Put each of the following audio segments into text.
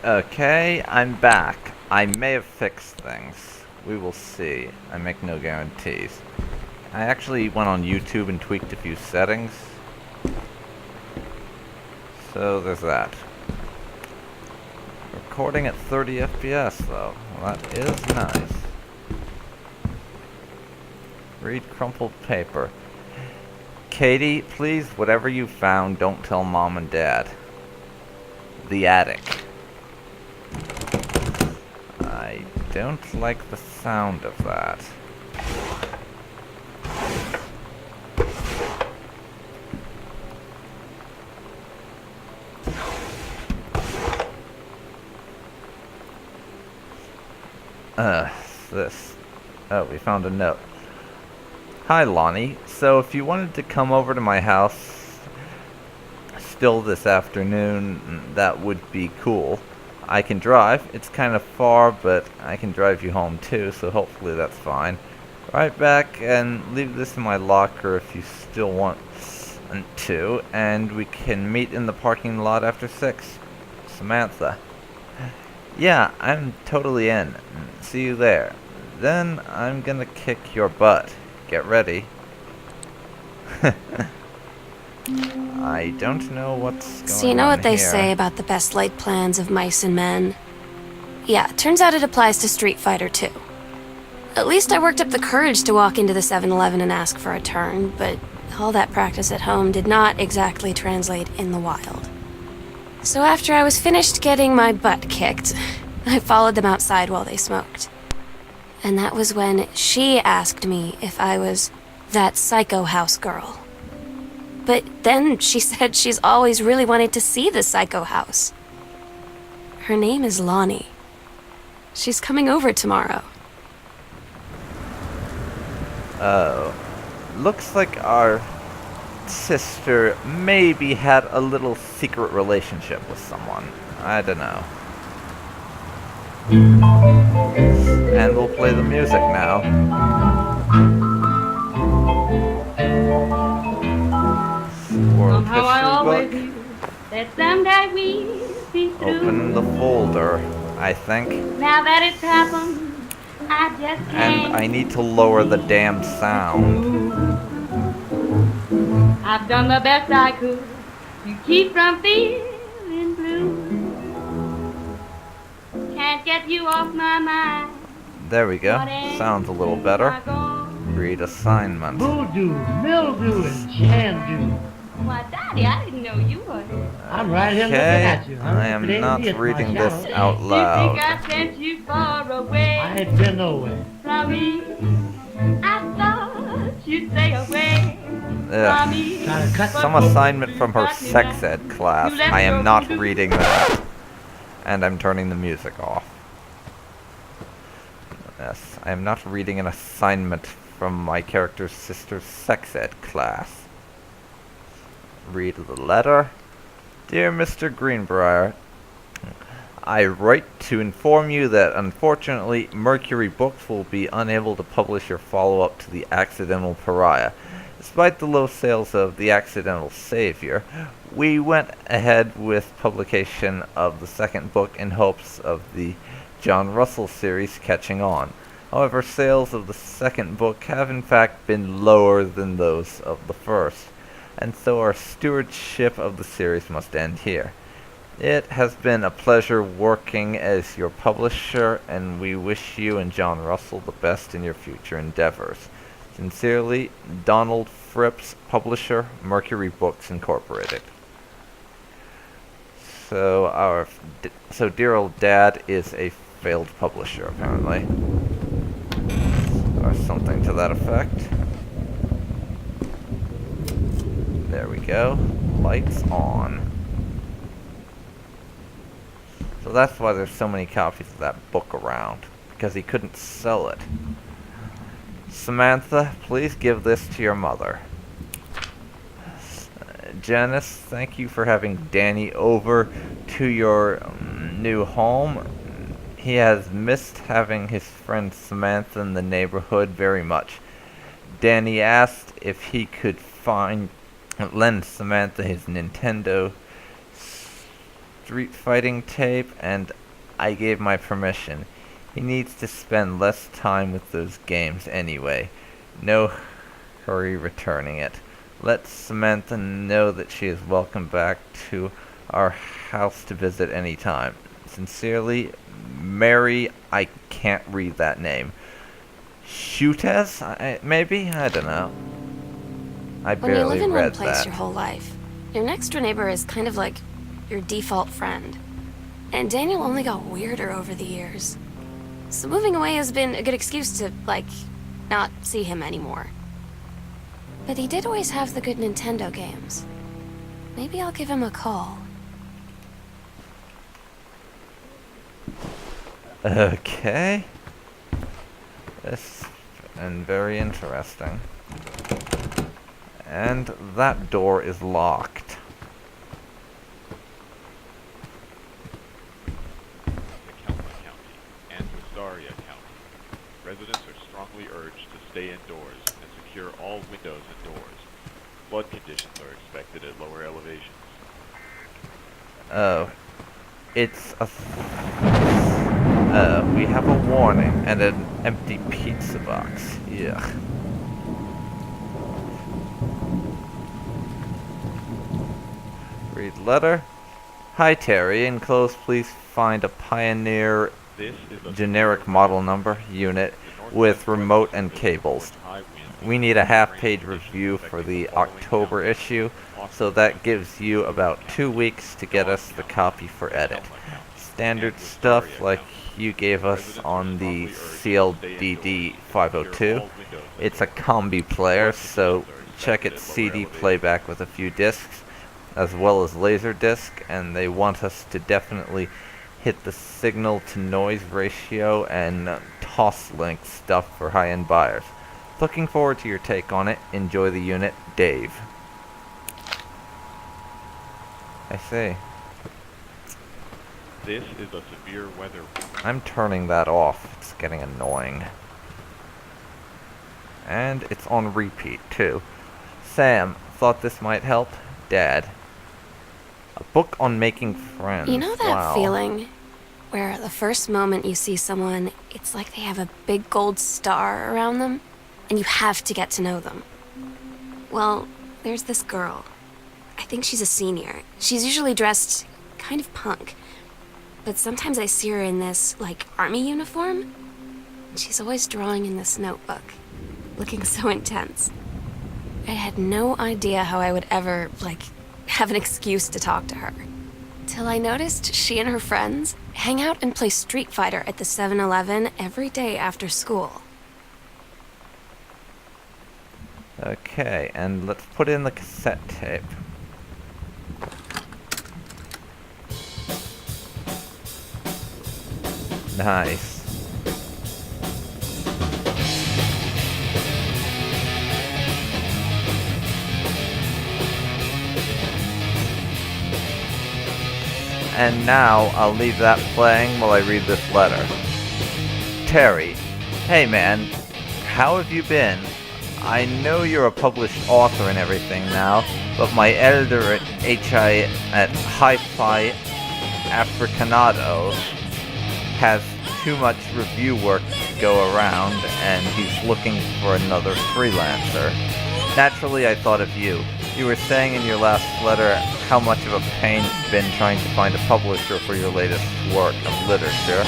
Okay, I'm back. I may have fixed things. We will see. I make no guarantees. I actually went on YouTube and tweaked a few settings. So there's that. Recording at 30 FPS though. Well, that is nice. Read crumpled paper. Katie, please, whatever you found, don't tell Mom and Dad. The attic. I don't like the sound of that. This. Oh, we found a note. Hi, Lonnie. So, if you wanted to come over to my house still this afternoon, that would be cool. I can drive. It's kind of far, but I can drive you home too, so hopefully that's fine. Right back and leave this in my locker if you still want to, and we can meet in the parking lot after 6. Samantha. Yeah, I'm totally in. See you there. Then I'm gonna kick your butt. Get ready. I don't know what's going on So you know what they here. say about the best laid plans of mice and men? Yeah, turns out it applies to Street Fighter too. At least I worked up the courage to walk into the 7-Eleven and ask for a turn, but all that practice at home did not exactly translate in the wild. So after I was finished getting my butt kicked, I followed them outside while they smoked. And that was when she asked me if I was that psycho house girl. But then she said she's always really wanted to see the psycho house. Her name is Lonnie. She's coming over tomorrow. Oh. Looks like our sister maybe had a little secret relationship with someone. I don't know. And we'll play the music now. World Somehow I always History knew book. that someday we'd be through. Open the folder, I think. Now that it's happened, I just can't. And I need to lower the damn sound. I've done the best I could to keep from feeling blue. Can't get you off my mind. There we go. Sounds a little better. Read assignment. Voodoo, mildew, and shandu. Why, Daddy, I didn't know you were. I'm right here looking Okay, at you. I am Today not it's my reading this shadow. out You think loud. I sent you far away I ain't been nowhere. from me? I thought you'd stay away from Ugh. me. Trying to cut Some assignment from her sex ed class. I am not reading that. And I'm turning the music off. Yes, I am not reading an assignment from my character's sister's sex ed class. Read the letter. Dear Mr. Greenbrier, I write to inform you that unfortunately Mercury Books will be unable to publish your follow-up to The Accidental Pariah. Despite the low sales of The Accidental Savior, we went ahead with publication of the second book in hopes of the John Russell series catching on. However, sales of the second book have in fact been lower than those of the first, and so our stewardship of the series must end here. It has been a pleasure working as your publisher, and we wish you and John Russell the best in your future endeavors. Sincerely, Donald Phipps, publisher, Mercury Books Incorporated. So dear old dad is a failed publisher, apparently. Or something to that effect. There we go. Lights on. So that's why there's so many copies of that book around. Because he couldn't sell it. Samantha, please give this to your mother. Janice, thank you for having Danny over to your new home. He has missed having his friend Samantha in the neighborhood very much. Danny asked if he could lend Samantha his Nintendo street fighting tape, and I gave my permission. He needs to spend less time with those games anyway. No hurry returning it. Let Samantha know that she is welcome back to our house to visit any time. Sincerely, Mary, I can't read that name. Shootez? Maybe? I don't know. I When you live barely in one read place that. your whole life, your next door neighbor is kind of like your default friend. And Daniel only got weirder over the years. So moving away has been a good excuse to, like, not see him anymore. But he did always have the good Nintendo games. Maybe I'll give him a call. Okay. This and very interesting. And that door is locked. County and Wistaria County. Residents are strongly urged to stay indoors and secure all windows and doors. Flood conditions are expected at lower elevations. Oh. It's a... we have a warning and an empty pizza box. Yuck. Read letter. Hi Terry, enclosed please find a Pioneer This is a generic model number unit with remote and cables. We need a half-page review for the October issue, so that gives you about 2 weeks to get us the copy for edit. Standard stuff like you gave us on the CLDD 502. It's a combi player, so check its CD playback with a few discs, as well as Laserdisc, and they want us to definitely hit the signal to noise ratio and toss link stuff for high-end buyers. Looking forward to your take on it. Enjoy the unit, Dave. I see. This is a severe weather. I'm turning that off. It's getting annoying. And it's on repeat, too. Sam, thought this might help? Dad. A book on making friends. You know that Wow. feeling where the first moment you see someone, it's like they have a big gold star around them, and you have to get to know them? Well, there's this girl. I think she's a senior. She's usually dressed kind of punk, but sometimes I see her in this, like, army uniform, and she's always drawing in this notebook, looking so intense. I had no idea how I would ever, like, have an excuse to talk to her. Till I noticed she and her friends hang out and play Street Fighter at the 7-Eleven every day after school. Okay, and let's put in the cassette tape. Nice. And now I'll leave that playing while I read this letter. Terry, hey man, how have you been? I know you're a published author and everything now, but my editor at Hi-Fi Africanado has too much review work to go around, and he's looking for another freelancer. Naturally, I thought of you. You were saying in your last letter how much of a pain it's been trying to find a publisher for your latest work of literature,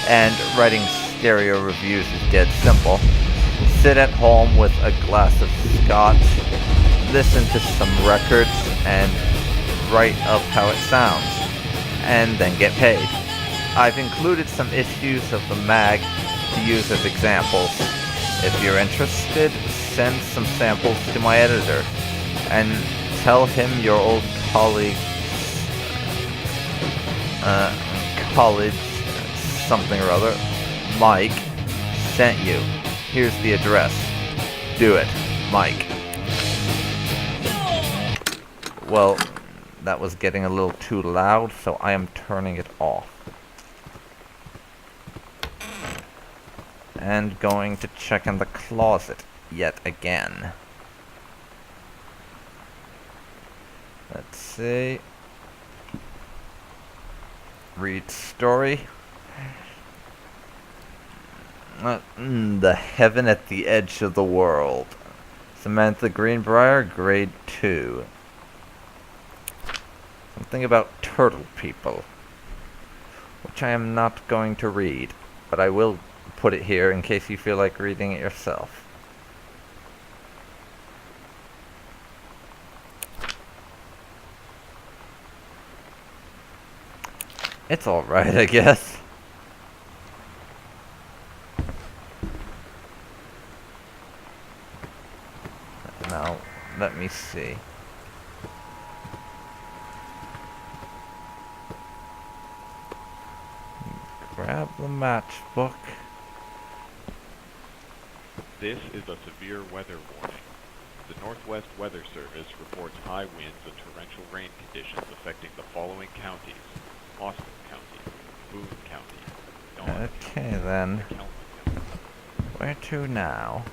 and writing stereo reviews is dead simple. Sit at home with a glass of scotch, listen to some records, and write up how it sounds, and then get paid. I've included some issues of the mag to use as examples. If you're interested, send some samples to my editor, and tell him your old colleague, college something or other, Mike, sent you. Here's the address. Do it, Mike. Well, that was getting a little too loud, so I am turning it off. And going to check in the closet yet again. Let's see. Read story. The Heaven at the Edge of the World. Samantha Greenbrier, grade 2. Something about turtle people, which I am not going to read, but I will put it here in case you feel like reading it yourself. It's alright, I guess. Now, let me see. Grab the matchbook. This is a severe weather warning. The Northwest Weather Service reports high winds and torrential rain conditions affecting the following counties: Austin County, Boone County, Dawn Okay County, then. and County. Where to now?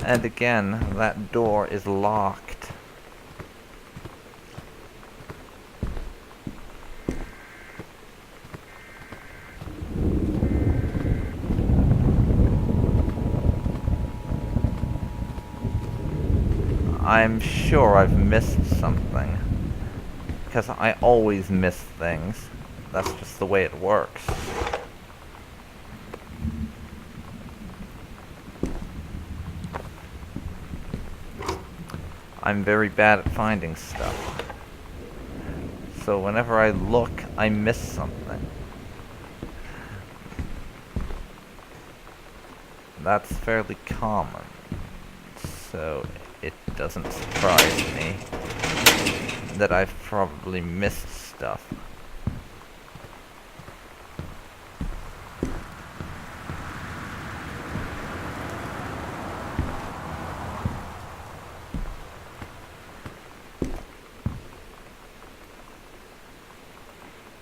And again, that door is locked. I'm sure I've missed something. Because I always miss things. That's just the way it works. I'm very bad at finding stuff. So whenever I look, I miss something. That's fairly common. So it doesn't surprise me that I've probably missed stuff.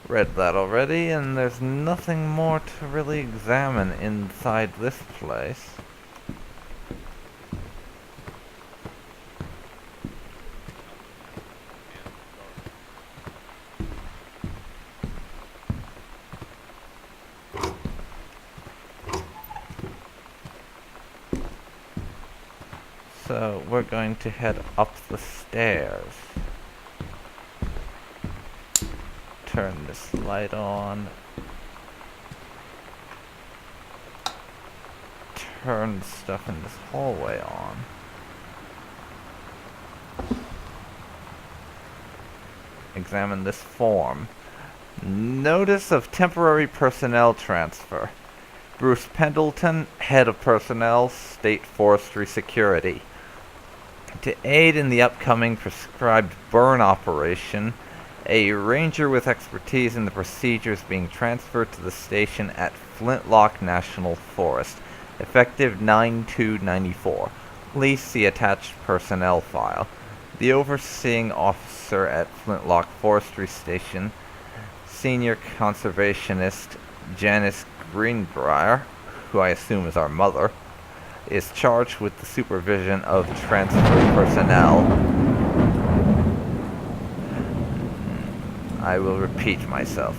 Read that already, and there's nothing more to really examine inside this place. So we're going to head up the stairs. Turn this light on. Turn stuff in this hallway on. Examine this form. Notice of temporary personnel transfer. Bruce Pendleton, head of personnel, State Forestry Security. To aid in the upcoming prescribed burn operation, a ranger with expertise in the procedures being transferred to the station at Flintlock National Forest, effective 9/2/94. Please see attached personnel file. The overseeing officer at Flintlock Forestry Station, Senior Conservationist Janice Greenbrier, who I assume is our mother, is charged with the supervision of transferred personnel. I will repeat myself.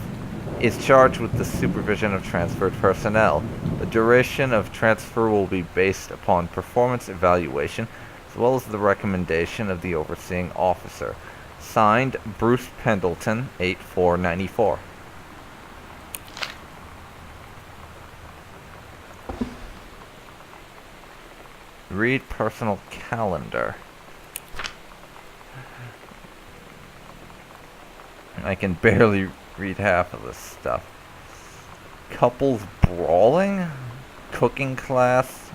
Is charged with the supervision of transferred personnel. The duration of transfer will be based upon performance evaluation, as well as the recommendation of the overseeing officer. Signed, Bruce Pendleton, 8/4/94. Read personal calendar. I can barely read half of this stuff. Couples brawling? Cooking class?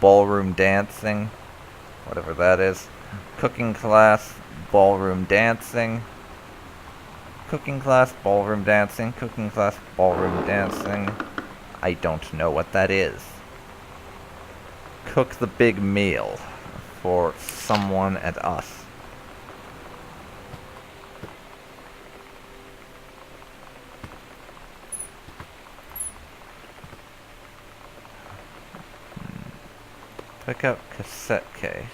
Ballroom dancing? Whatever that is. Cooking class, ballroom dancing. Cooking class, ballroom dancing. Cooking class, ballroom dancing. I don't know what that is. Cook the big meal for someone and us. Pick up cassette case.